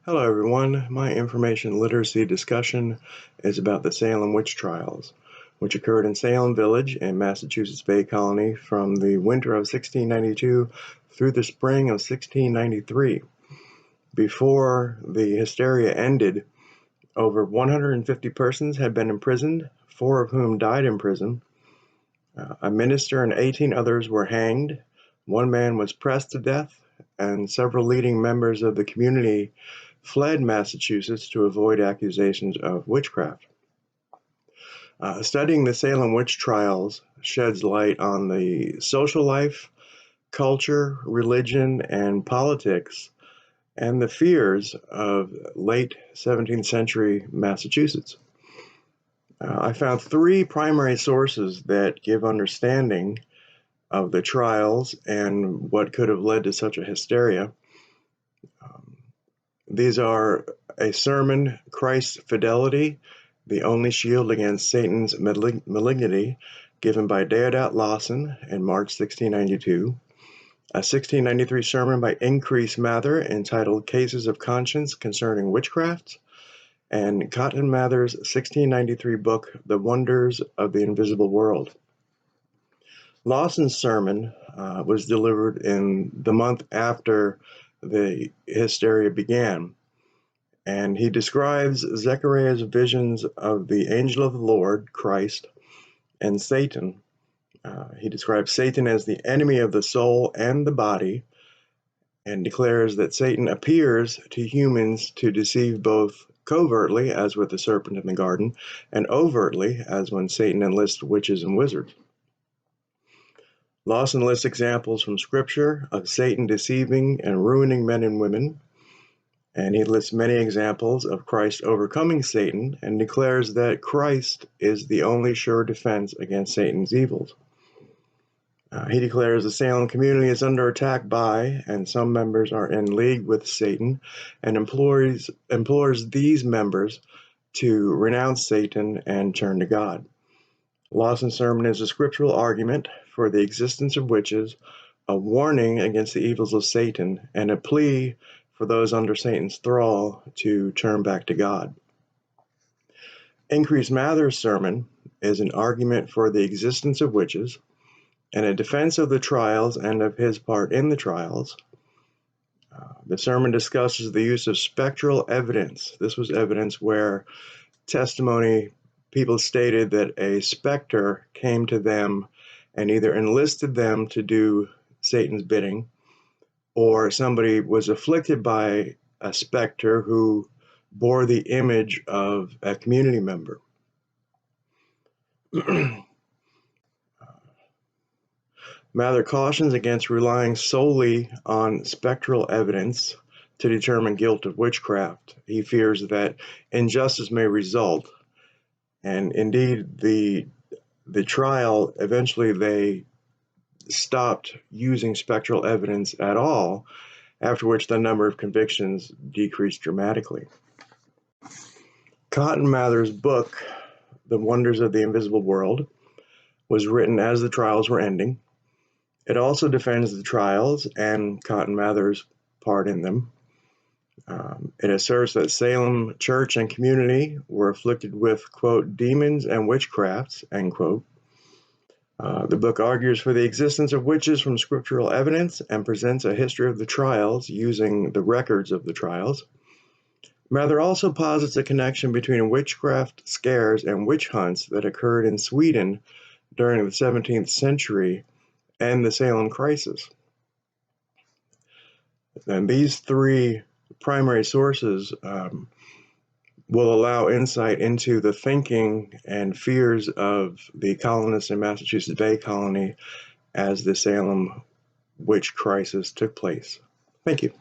Hello everyone, my information literacy discussion is about the Salem witch trials, which occurred in Salem Village in Massachusetts Bay Colony from the winter of 1692 through the spring of 1693. Before the hysteria ended, over 150 persons had been imprisoned, 4 of whom died in prison. A minister and 18 others were hanged. 1 man was pressed to death, and several leading members of the community fled Massachusetts to avoid accusations of witchcraft. Studying the Salem witch trials sheds light on the social life, culture, religion, and politics, and the fears of late 17th century Massachusetts. I found 3 primary sources that give understanding of the trials and what could have led to such a hysteria. These are a sermon, Christ's Fidelity, the Only Shield Against Satan's Malignity, given by Deodat Lawson in March 1692, a 1693 sermon by Increase Mather entitled Cases of Conscience Concerning Witchcraft, and Cotton Mather's 1693 book, The Wonders of the Invisible World. Lawson's sermon was delivered in the month after the hysteria began, and he describes Zechariah's visions of the angel of the Lord, Christ, and Satan. He describes Satan as the enemy of the soul and the body, and declares that Satan appears to humans to deceive both covertly, as with the serpent in the garden, and overtly, as when Satan enlists witches and wizards. Lawson lists examples from Scripture of Satan deceiving and ruining men and women, and he lists many examples of Christ overcoming Satan and declares that Christ is the only sure defense against Satan's evils. He declares the Salem community is under attack by, and some members are in league with Satan, and implores these members to renounce Satan and turn to God. Lawson's sermon is a scriptural argument for the existence of witches, a warning against the evils of Satan, and a plea for those under Satan's thrall to turn back to God. Increase Mather's sermon is an argument for the existence of witches and a defense of the trials and of his part in the trials. The sermon discusses the use of spectral evidence. This was evidence where testimony people stated that a specter came to them and either enlisted them to do Satan's bidding, or somebody was afflicted by a specter who bore the image of a community member. Mather cautions against relying solely on spectral evidence to determine guilt of witchcraft. He fears that injustice may result, and indeed the trial, eventually they stopped using spectral evidence at all, after which the number of convictions decreased dramatically. Cotton Mather's book, The Wonders of the Invisible World, was written as the trials were ending. It also defends the trials and Cotton Mather's part in them. It asserts that Salem church and community were afflicted with, quote, demons and witchcrafts, end quote. The book argues for the existence of witches from scriptural evidence and presents a history of the trials using the records of the trials. Mather also posits a connection between witchcraft scares and witch hunts that occurred in Sweden during the 17th century and the Salem crisis. And these 3 primary sources will allow insight into the thinking and fears of the colonists in Massachusetts Bay Colony as the Salem witch crisis took place. Thank you.